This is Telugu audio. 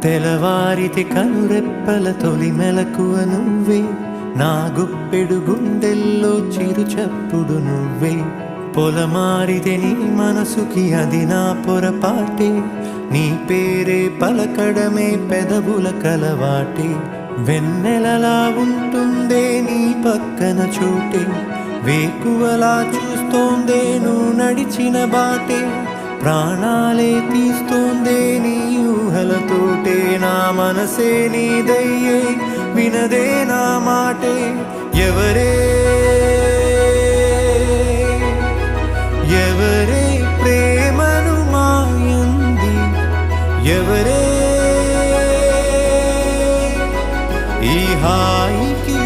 తెలవారితి కనురెప్పల తొలి మెలకువ నువ్వే, నా గుప్పెడు గుండెల్లో చిరు చప్పుడు నువ్వే. పొలమారితే నీ మనసుకి అది నా పొరపాటే, నీ పేరే పలకడమే పెదవుల కలవాటే. వెన్నెలలా ఉంటుందే నీ పక్కన చోటే, వేకువలా చూస్తోందే నువ్వు నడిచిన బాటే. ప్రాణాలే తీస్తోందే నీ ఊహలతోటే, నా మనసే నీదయ్యే వినదే నా మాటే. ఎవరే ఎవరే ప్రేమను మాయంది, ఎవరే ఈ హాయికి